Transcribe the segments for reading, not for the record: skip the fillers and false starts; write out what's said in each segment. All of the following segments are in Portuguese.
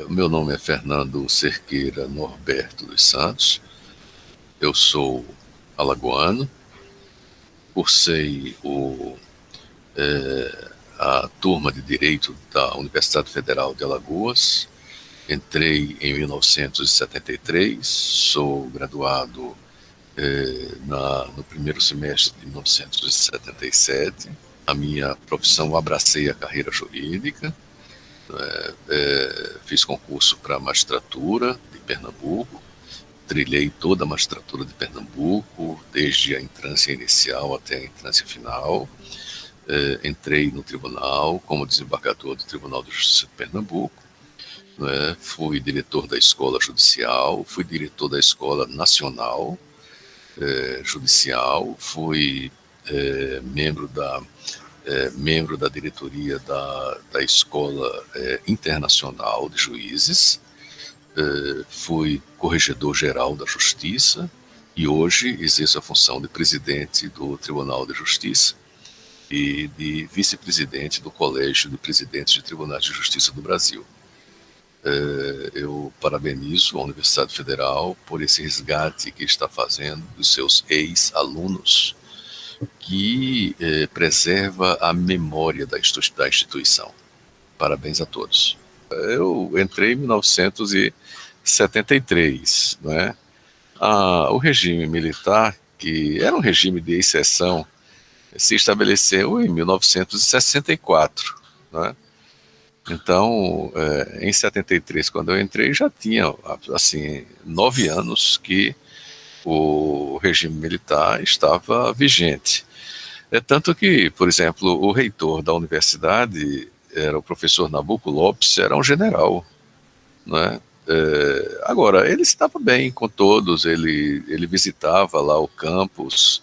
O meu nome é Fernando Cerqueira Norberto dos Santos. Eu sou alagoano, cursei a turma de Direito da Universidade Federal de Alagoas. Entrei em 1973, sou graduado no primeiro semestre de 1977. A minha profissão, abracei a carreira jurídica, fiz concurso para a magistratura de Pernambuco, trilhei toda a magistratura de Pernambuco, desde a entrância inicial até a entrância final. Entrei no tribunal como desembargador do Tribunal de Justiça de Pernambuco. Fui diretor da escola judicial, fui diretor da escola nacional judicial, fui membro da diretoria da escola internacional de juízes. Fui corregedor-geral da Justiça e hoje exerço a função de presidente do Tribunal de Justiça e de vice-presidente do Colégio de Presidentes de Tribunais de Justiça do Brasil. Eu parabenizo a Universidade Federal por esse resgate que está fazendo dos seus ex-alunos, que preserva a memória da instituição. Parabéns a todos. Eu entrei em 1973, né? O regime militar, que era um regime de exceção, se estabeleceu em 1964, né? Então, em 73, quando eu entrei, já tinha, assim, 9 anos que o regime militar estava vigente. É tanto que, por exemplo, o reitor da universidade era o professor Nabuco Lopes, era um general, né? Agora, ele estava bem com todos, ele visitava lá o campus,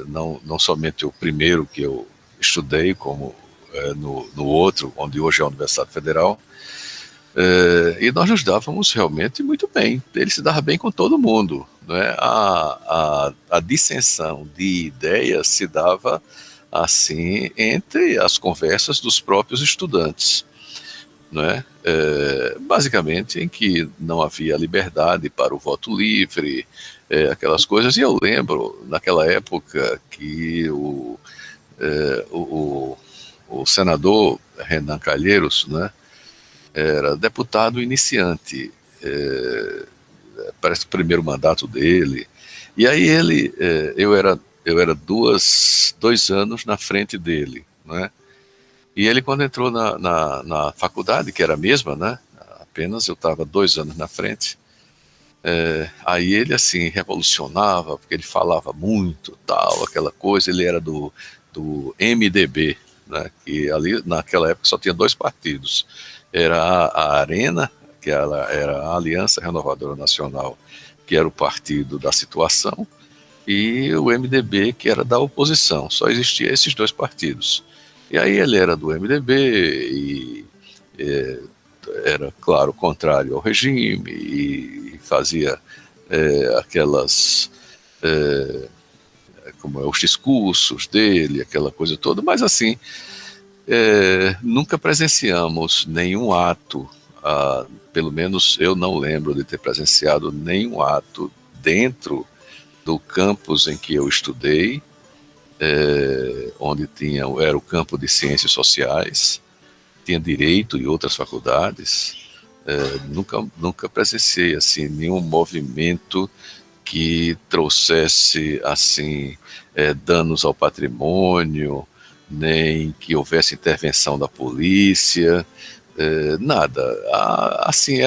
não somente o primeiro que eu estudei, como no outro, onde hoje é a Universidade Federal, e nós nos dávamos realmente muito bem. Ele se dava bem com todo mundo. Né? A dissensão de ideias se dava assim entre as conversas dos próprios estudantes. Né? Basicamente em que não havia liberdade para o voto livre, aquelas coisas. E eu lembro, naquela época, que o senador Renan Calheiros, né, era deputado iniciante, parece o primeiro mandato dele, e aí eu era 2 anos na frente dele, né? E ele, quando entrou na faculdade, que era a mesma, né? Apenas eu estava 2 anos na frente. Aí ele, assim, revolucionava, porque ele falava muito, tal, aquela coisa. Ele era do MDB, né? Que ali, naquela época, só tinha dois partidos. Era a Arena, que era a Aliança Renovadora Nacional, que era o partido da situação, e o MDB, que era da oposição. Só existia esses dois partidos. E aí ele era do MDB e era, claro, contrário ao regime e fazia aquelas, como os discursos dele, aquela coisa toda, mas assim, nunca presenciamos nenhum ato, pelo menos eu não lembro de ter presenciado nenhum ato dentro do campus em que eu estudei, onde era o campo de ciências sociais, tinha direito e outras faculdades. Nunca presenciei assim nenhum movimento que trouxesse assim danos ao patrimônio, nem que houvesse intervenção da polícia, nada. Assim,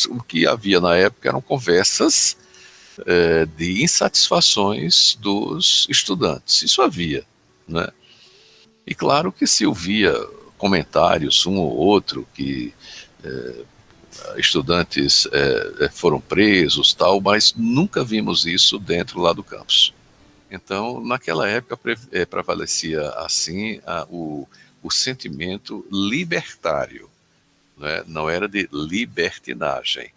o que havia na época eram conversas de insatisfações dos estudantes. Isso havia, né? E claro que se ouvia comentários, um ou outro, que estudantes foram presos, tal, mas nunca vimos isso dentro lá do campus. Então, naquela época, prevalecia assim o sentimento libertário, né? Não era de libertinagem.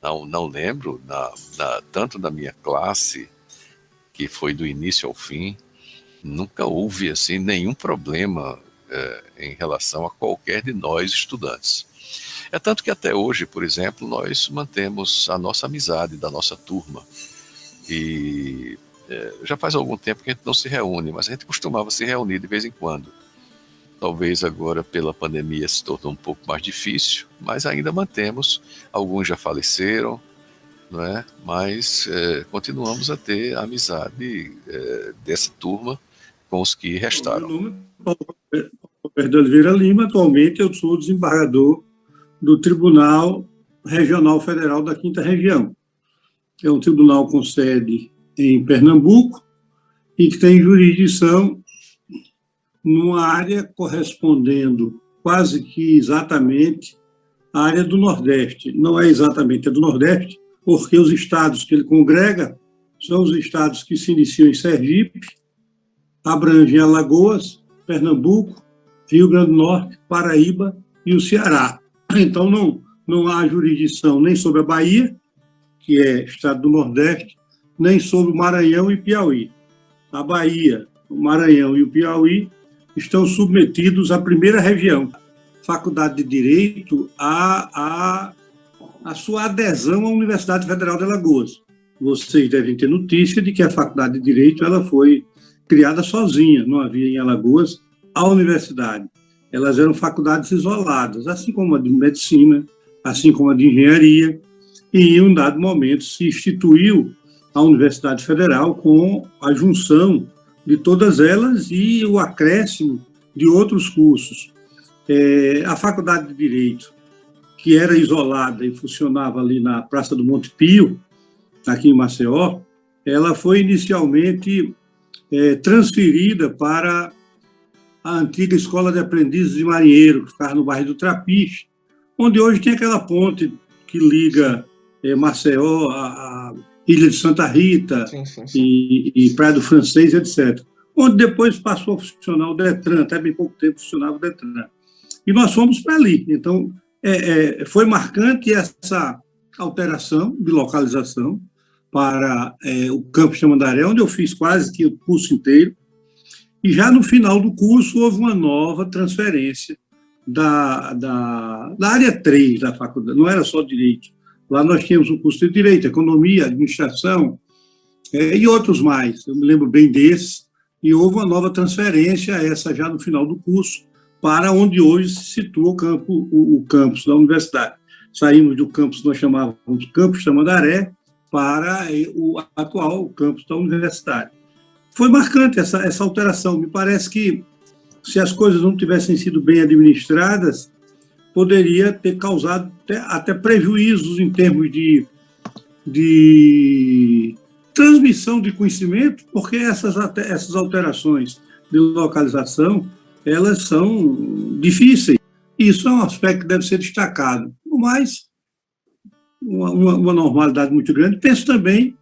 Não lembro, tanto na minha classe, que foi do início ao fim, nunca houve assim nenhum problema em relação a qualquer de nós estudantes. É tanto que até hoje, por exemplo, nós mantemos a nossa amizade da nossa turma. E já faz algum tempo que a gente não se reúne, mas a gente costumava se reunir de vez em quando. Talvez agora pela pandemia se tornou um pouco mais difícil, mas ainda mantemos. Alguns já faleceram, não é? Mas continuamos a ter a amizade dessa turma com os que restaram. Meu nome é Paulo Roberto de Oliveira Lima. Atualmente eu sou desembargador do Tribunal Regional Federal da 5ª Região, que é um tribunal com sede em Pernambuco e que tem jurisdição numa área correspondendo quase que exatamente à área do Nordeste. Não é exatamente a do Nordeste, porque os estados que ele congrega são os estados que se iniciam em Sergipe, abrangem Alagoas, Pernambuco, Rio Grande do Norte, Paraíba e o Ceará. Então, não há jurisdição nem sobre a Bahia, que é estado do Nordeste, nem sobre o Maranhão e Piauí. A Bahia, o Maranhão e o Piauí estão submetidos à primeira região, Faculdade de Direito, a sua adesão à Universidade Federal de Alagoas. Vocês devem ter notícia de que a Faculdade de Direito ela foi criada sozinha, não havia em Alagoas a universidade. Elas eram faculdades isoladas, assim como a de Medicina, assim como a de Engenharia, e em um dado momento se instituiu a Universidade Federal com a junção de todas elas e o acréscimo de outros cursos. A Faculdade de Direito, que era isolada e funcionava ali na Praça do Monte Pio, aqui em Maceió, ela foi inicialmente transferida para a antiga Escola de Aprendizes de Marinheiro, que ficava no bairro do Trapiche, onde hoje tem aquela ponte que liga Maceió a Ilha de Santa Rita, sim. E Praia do Francês, etc. Onde depois passou a funcionar o Detran, até bem pouco tempo funcionava o Detran. E nós fomos para ali. Então, foi marcante essa alteração de localização para o campus de Tamandaré, onde eu fiz quase que o curso inteiro. E já no final do curso houve uma nova transferência da área 3 da faculdade, não era só Direito. Lá nós tínhamos o curso de Direito, Economia, Administração e outros mais, eu me lembro bem desses, e houve uma nova transferência, essa já no final do curso, para onde hoje se situa o campus da universidade. Saímos do campus que nós chamávamos de Campus Tamandaré para o atual campus da universidade. Foi marcante essa alteração, me parece que se as coisas não tivessem sido bem administradas, poderia ter causado até prejuízos em termos de transmissão de conhecimento, porque essas alterações de localização, elas são difíceis. Isso é um aspecto que deve ser destacado. Mas, uma normalidade muito grande. Penso também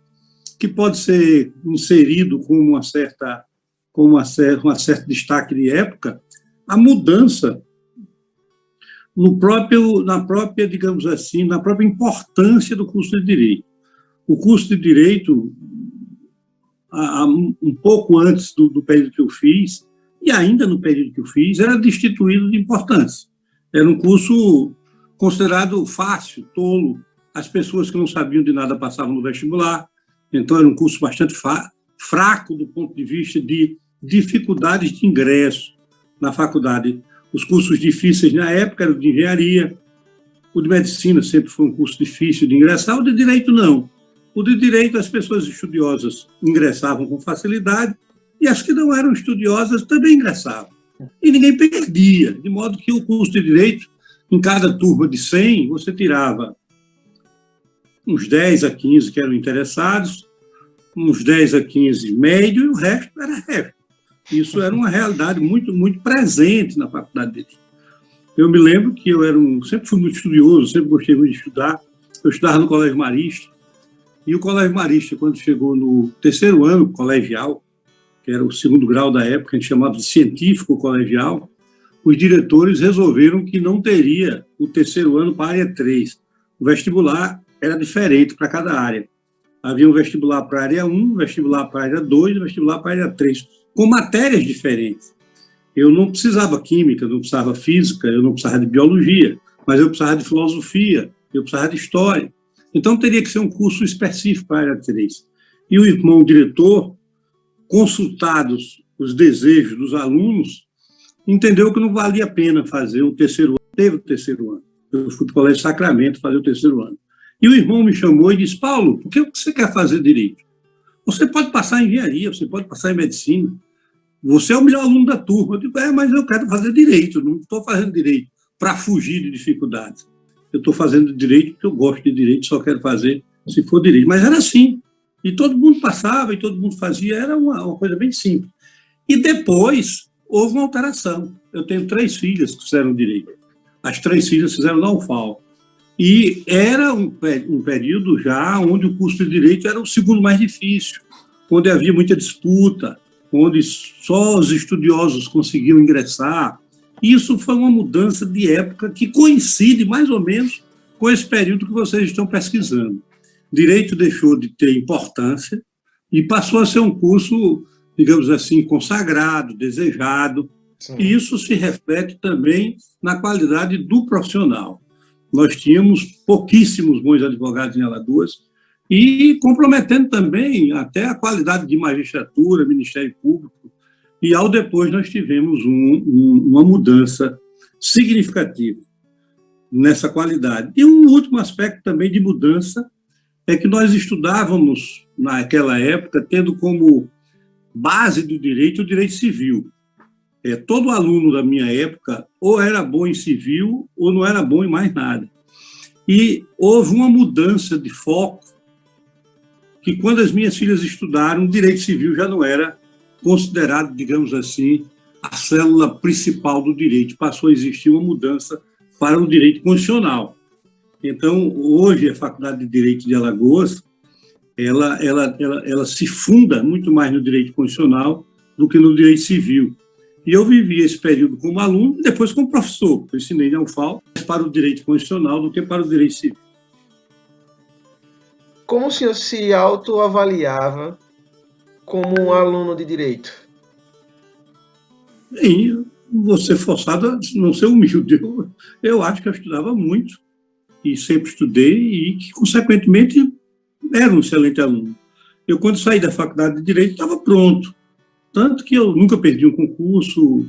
que pode ser inserido com um certo destaque de época, a mudança na própria, digamos assim, na própria importância do curso de Direito. O curso de Direito, um pouco antes do período que eu fiz, e ainda no período que eu fiz, era destituído de importância. Era um curso considerado fácil, tolo. As pessoas que não sabiam de nada passavam no vestibular. Então, era um curso bastante fraco do ponto de vista de dificuldades de ingresso na faculdade. Os cursos difíceis na época eram de engenharia, o de medicina sempre foi um curso difícil de ingressar, o de direito não. O de direito as pessoas estudiosas ingressavam com facilidade e as que não eram estudiosas também ingressavam. E ninguém perdia, de modo que o curso de direito, em cada turma de 100, você tirava uns 10 a 15 que eram interessados, uns 10 a 15 médio, e o resto era resto. Isso era uma realidade muito, muito presente na faculdade de Direito. Eu me lembro que eu sempre fui muito estudioso, sempre gostei muito de estudar. Eu estudava no Colégio Marista, e o Colégio Marista, quando chegou no terceiro ano colegial, que era o segundo grau da época, a gente chamava de científico colegial, os diretores resolveram que não teria o terceiro ano para a área 3. O vestibular era diferente para cada área. Havia um vestibular para a área 1, um vestibular para a área 2 e um vestibular para a área 3, com matérias diferentes. Eu não precisava química, eu não precisava física, eu não precisava de biologia, mas eu precisava de filosofia, eu precisava de história. Então, teria que ser um curso específico para a área 3. E o irmão diretor, consultados os desejos dos alunos, entendeu que não valia a pena fazer o terceiro ano. Teve o terceiro ano. Eu fui para o Colégio Sacramento fazer o terceiro ano. E o irmão me chamou e disse: Paulo, por que você quer fazer direito? Você pode passar em engenharia, você pode passar em medicina. Você é o melhor aluno da turma. Eu digo: mas eu quero fazer direito, não estou fazendo direito para fugir de dificuldades. Eu estou fazendo direito porque eu gosto de direito, só quero fazer se for direito. Mas era assim. E todo mundo passava e todo mundo fazia, era uma coisa bem simples. E depois houve uma alteração. Eu tenho 3 filhas que fizeram direito. As 3 filhas fizeram na UFAL. E era um período já onde o curso de direito era o segundo mais difícil, onde havia muita disputa, onde só os estudiosos conseguiam ingressar. Isso foi uma mudança de época que coincide mais ou menos com esse período que vocês estão pesquisando. Direito deixou de ter importância e passou a ser um curso, digamos assim, consagrado, desejado. Sim. E isso se reflete também na qualidade do profissional. Nós tínhamos pouquíssimos bons advogados em Alagoas e comprometendo também até a qualidade de magistratura, Ministério Público. E, ao depois, nós tivemos uma mudança significativa nessa qualidade. E um último aspecto também de mudança é que nós estudávamos, naquela época, tendo como base do direito o direito civil. Todo aluno da minha época ou era bom em civil ou não era bom em mais nada. E houve uma mudança de foco que, quando as minhas filhas estudaram, o direito civil já não era considerado, digamos assim, a célula principal do direito. Passou a existir uma mudança para o direito constitucional. Então, hoje, a Faculdade de Direito de Alagoas, ela se funda muito mais no direito constitucional do que no direito civil. E eu vivi esse período como aluno e depois como professor. Eu ensinei na UFAL mais para o direito constitucional do que para o direito civil. Como o senhor se autoavaliava como um aluno de direito? Bem, vou ser forçado a não ser humilde. Eu acho que eu estudava muito e sempre estudei e que, consequentemente, era um excelente aluno. Eu, quando saí da Faculdade de Direito, estava pronto. Tanto que eu nunca perdi um concurso.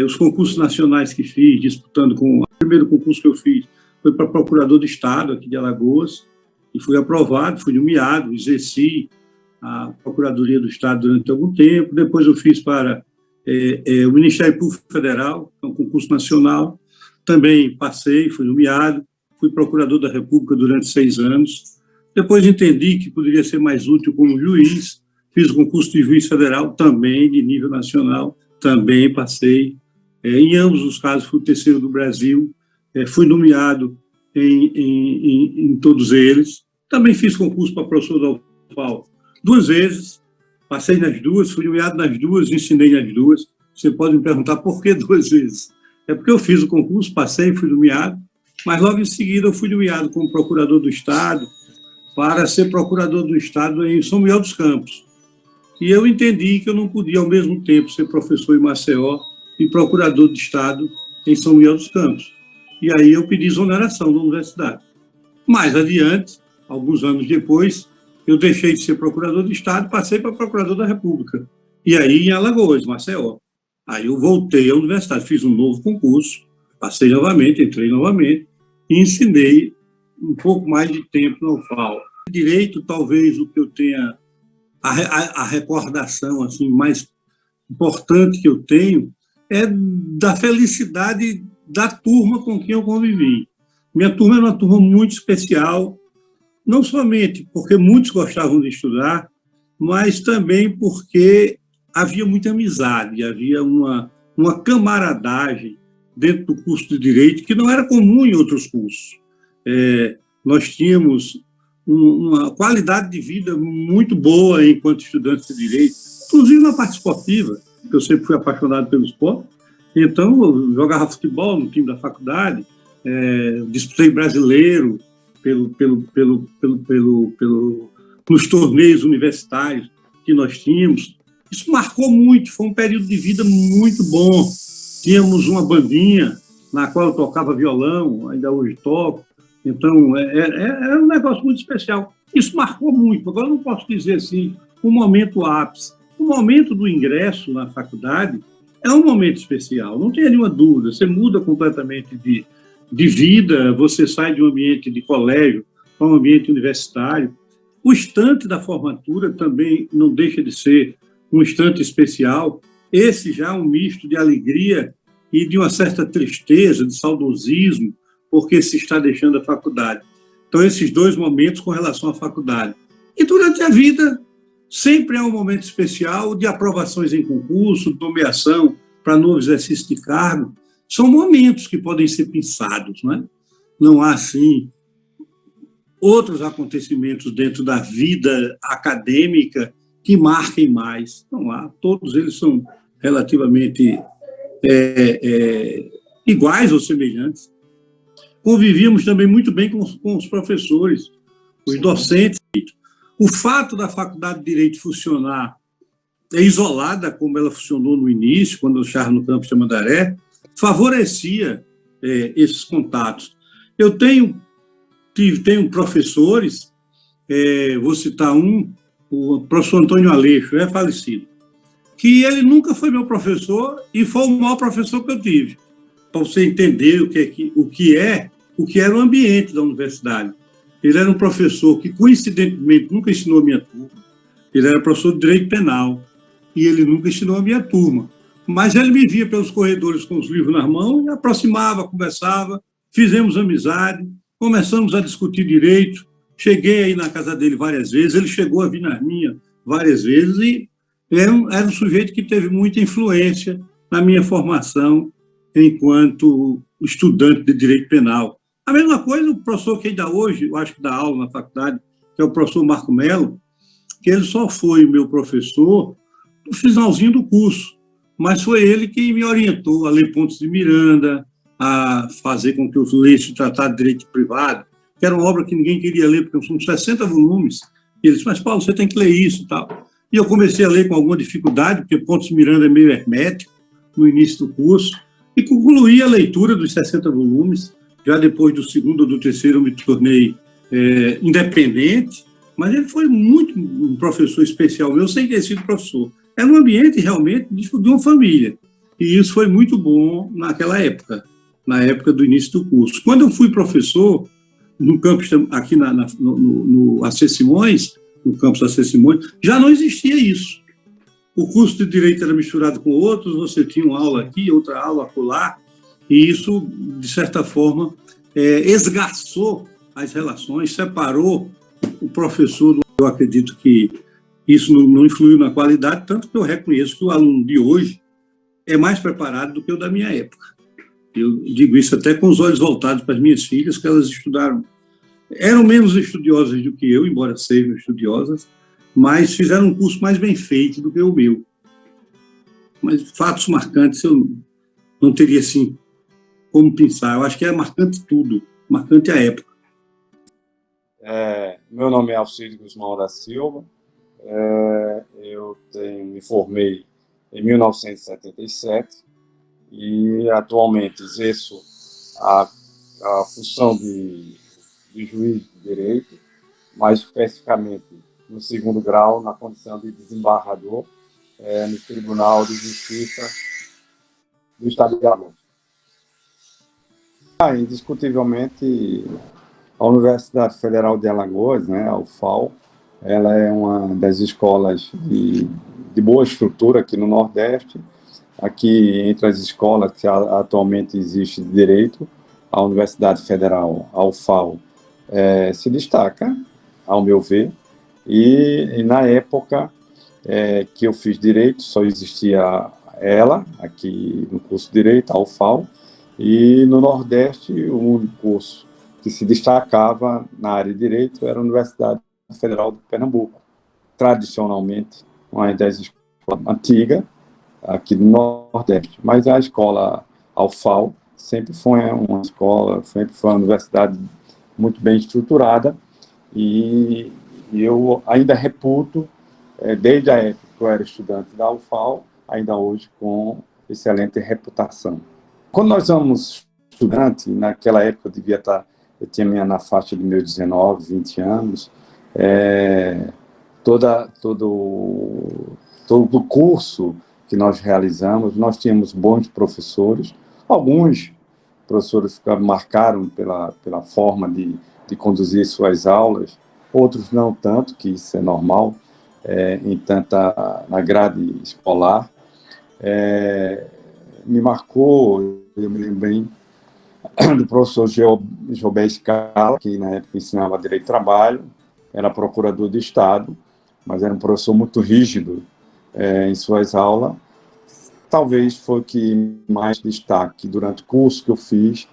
Os concursos nacionais que fiz, disputando com... O primeiro concurso que eu fiz foi para procurador do Estado, aqui de Alagoas, e fui aprovado, fui nomeado, exerci a Procuradoria do Estado durante algum tempo. Depois eu fiz para o Ministério Público Federal, que é um concurso nacional. Também passei, fui nomeado, fui procurador da República durante 6 anos. Depois entendi que poderia ser mais útil como juiz. Fiz o concurso de juiz federal também, de nível nacional, também passei. Em ambos os casos, fui o terceiro do Brasil. Fui nomeado em todos eles. Também fiz concurso para professor da UFAL 2 vezes. Passei nas 2, fui nomeado nas 2, ensinei nas 2. Você pode me perguntar por que 2 vezes. É porque eu fiz o concurso, passei, fui nomeado, mas logo em seguida eu fui nomeado como procurador do Estado para ser procurador do Estado em São Miguel dos Campos. E eu entendi que eu não podia, ao mesmo tempo, ser professor em Maceió e procurador de Estado em São Miguel dos Campos. E aí eu pedi exoneração da universidade. Mais adiante, alguns anos depois, eu deixei de ser procurador de Estado e passei para procurador da República. E aí em Alagoas, Maceió. Aí eu voltei à universidade, fiz um novo concurso, passei novamente, entrei novamente e ensinei um pouco mais de tempo na UFAL. Direito, talvez o que eu tenha... A recordação assim, mais importante que eu tenho é da felicidade da turma com quem eu convivi. Minha turma era uma turma muito especial, não somente porque muitos gostavam de estudar, mas também porque havia muita amizade, havia uma camaradagem dentro do curso de Direito que não era comum em outros cursos. Nós tínhamos uma qualidade de vida muito boa enquanto estudantes de Direito, inclusive na parte esportiva, que eu sempre fui apaixonado pelo esporte. Então, eu jogava futebol no time da faculdade, disputei brasileiro pelos torneios universitários que nós tínhamos. Isso marcou muito, foi um período de vida muito bom. Tínhamos uma bandinha, na qual eu tocava violão, ainda hoje toco. Então, é um negócio muito especial. Isso marcou muito. Agora, eu não posso dizer assim, o momento ápice. O momento do ingresso na faculdade é um momento especial, não tem nenhuma dúvida. Você muda completamente de vida, você sai de um ambiente de colégio para um ambiente universitário. O instante da formatura também não deixa de ser um instante especial. Esse já é um misto de alegria e de uma certa tristeza, de saudosismo, porque se está deixando a faculdade. Então, esses dois momentos com relação à faculdade. E durante a vida, sempre é um momento especial de aprovações em concurso, de nomeação para novo exercício de cargo. São momentos que podem ser pensados, não é? Não há, assim, outros acontecimentos dentro da vida acadêmica que marquem mais. Não há. Todos eles são relativamente iguais ou semelhantes. Convivíamos também muito bem com os professores, os docentes. O fato da Faculdade de Direito funcionar isolada, como ela funcionou no início, quando eu estava no campus de Tamandaré, favorecia esses contatos. Eu tenho professores, vou citar o professor Antônio Aleixo, é falecido, que ele nunca foi meu professor e foi o maior professor que eu tive, para você entender o que era o ambiente da universidade. Ele era um professor que, coincidentemente, nunca ensinou a minha turma. Ele era professor de Direito Penal e ele nunca ensinou a minha turma. Mas ele me via pelos corredores com os livros nas mãos, me aproximava, conversava, fizemos amizade, começamos a discutir direito. Cheguei aí na casa dele várias vezes, ele chegou a vir na minha várias vezes e era um sujeito que teve muita influência na minha formação enquanto estudante de Direito Penal. A mesma coisa, o professor que ainda hoje, eu acho que dá aula na faculdade, que é o professor Marco Melo, que ele só foi o meu professor no finalzinho do curso, mas foi ele que me orientou a ler Pontes de Miranda, a fazer com que eu lesse o Tratado de Direito Privado, que era uma obra que ninguém queria ler, porque são 60 volumes. E ele disse, mas Paulo, você tem que ler isso e tal. E eu comecei a ler com alguma dificuldade, porque Pontes de Miranda é meio hermético no início do curso, e concluí a leitura dos 60 volumes. Já depois do segundo ou do terceiro eu me tornei independente, mas ele foi muito um professor especial meu, sem ter sido professor. Era um ambiente realmente de uma família, e isso foi muito bom naquela época, na época do início do curso. Quando eu fui professor, no campus aqui no AC Simões, no campus AC Simões, já não existia isso. O curso de Direito era misturado com outros, você tinha uma aula aqui, outra aula acolá, e isso, de certa forma, esgarçou as relações, separou o professor. Eu acredito que isso não influiu na qualidade, tanto que eu reconheço que o aluno de hoje é mais preparado do que o da minha época. Eu digo isso até com os olhos voltados para as minhas filhas, que elas estudaram, eram menos estudiosas do que eu, embora sejam estudiosas, mas fizeram um curso mais bem feito do que o meu. Mas fatos marcantes eu não teria, assim, como pensar. Eu acho que é marcante tudo, marcante a época. Meu nome é Alcides Guzmão da Silva, eu me formei em 1977 e atualmente exerço a função de juiz de direito, mais especificamente no segundo grau, na condição de desembargador no Tribunal de Justiça do Estado de Alagoas. Indiscutivelmente, a Universidade Federal de Alagoas, né, a UFAL, ela é uma das escolas de boa estrutura aqui no Nordeste. Aqui, entre as escolas que atualmente existe de direito, a Universidade Federal, a UFAL, se destaca, ao meu ver, e na época que eu fiz direito, só existia ela, aqui no curso de direito, a UFAL, e no Nordeste, o único curso que se destacava na área de direito era a Universidade Federal de Pernambuco, tradicionalmente uma das escolas antigas aqui do Nordeste, mas a escola UFAL sempre foi uma escola, sempre foi uma universidade muito bem estruturada, e eu ainda reputo, desde a época que eu era estudante da UFAL, ainda hoje com excelente reputação. Quando nós vamos estudante, naquela época eu tinha na faixa de meus 19, 20 anos, todo o curso que nós realizamos, nós tínhamos bons professores, alguns professores marcaram pela forma de conduzir suas aulas, outros não tanto, que isso é normal, na grade escolar. Me marcou, eu me lembrei do professor Gilberto Scala, que na época ensinava Direito do Trabalho, era procurador de Estado, mas era um professor muito rígido em suas aulas. Talvez foi o que mais destaque durante o curso que eu fiz,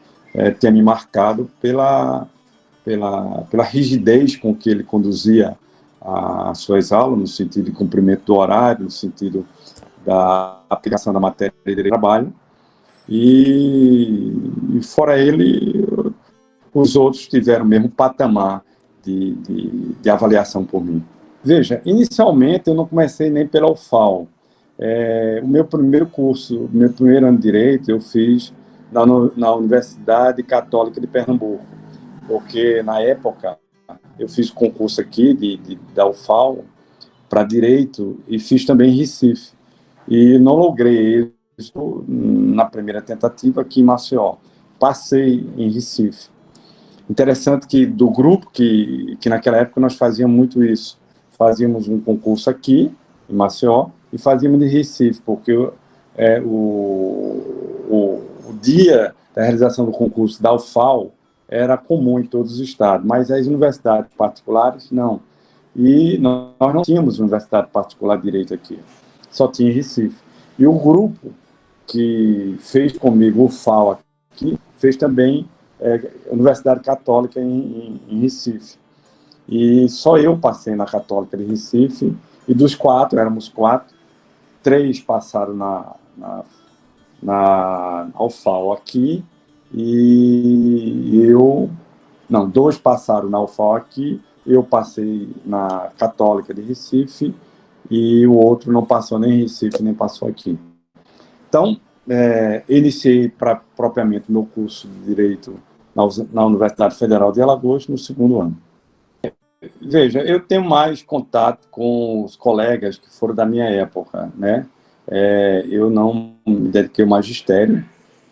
tenha me marcado pela rigidez com que ele conduzia as suas aulas, no sentido de cumprimento do horário, no sentido da aplicação da matéria de Direito do Trabalho. E fora ele, os outros tiveram o mesmo patamar de avaliação por mim. Veja, inicialmente eu não comecei nem pela UFAL. O meu primeiro curso, meu primeiro ano de Direito, eu fiz na Universidade Católica de Pernambuco, porque na época eu fiz concurso aqui da UFAL para Direito e fiz também em Recife. E não logrei isso na primeira tentativa aqui em Maceió. Passei em Recife. Interessante que do grupo que naquela época nós fazíamos muito isso. Fazíamos um concurso aqui em Maceió e fazíamos em Recife, porque o dia da realização do concurso da UFAL era comum em todos os estados, mas as universidades particulares não. E nós não tínhamos universidade particular de Direito aqui, só tinha em Recife. E o grupo que fez comigo o UFAL aqui, fez também Universidade Católica em Recife. E só eu passei na Católica de Recife, e dos quatro, éramos quatro, 3 passaram na UFAL aqui, e 2 passaram na UFAL aqui, eu passei na Católica de Recife, e o outro não passou nem em Recife, nem passou aqui. Então, iniciei propriamente meu curso de Direito na Universidade Federal de Alagoas no 2º ano. Veja, eu tenho mais contato com os colegas que foram da minha época, né? Eu não me dediquei ao magistério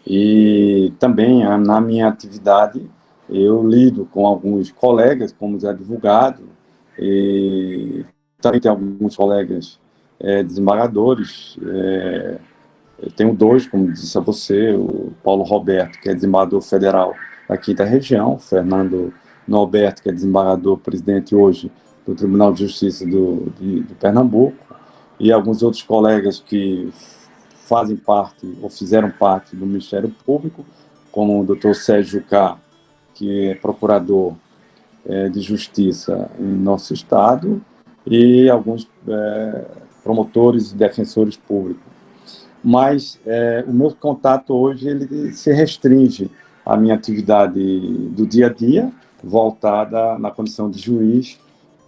e também na minha atividade eu lido com alguns colegas como advogado e também tem alguns colegas desembargadores. Eu tenho 2, como disse a você, o Paulo Roberto, que é desembargador federal da 5ª Região, Fernando Norberto, que é desembargador presidente hoje do Tribunal de Justiça de Pernambuco, e alguns outros colegas que fazem parte ou fizeram parte do Ministério Público, como o Dr. Sérgio K., que é procurador de Justiça em nosso estado, e alguns promotores e defensores públicos. Mas o meu contato hoje ele se restringe à minha atividade do dia a dia, voltada na condição de juiz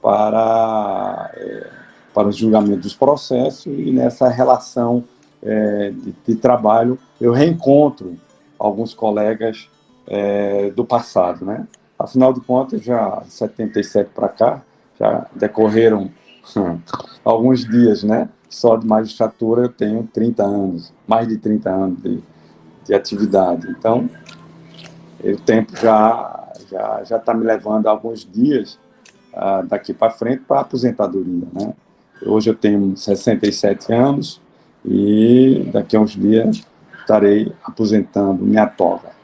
para o julgamento dos processos, e nessa relação de trabalho eu reencontro alguns colegas do passado, né? Afinal de contas, já de 77 para cá, já decorreram alguns dias, né? Só de magistratura eu tenho 30 anos, mais de 30 anos de atividade. Então, o tempo já está me levando alguns dias daqui para frente para a aposentadoria, né? Hoje eu tenho 67 anos e daqui a uns dias estarei aposentando minha toga.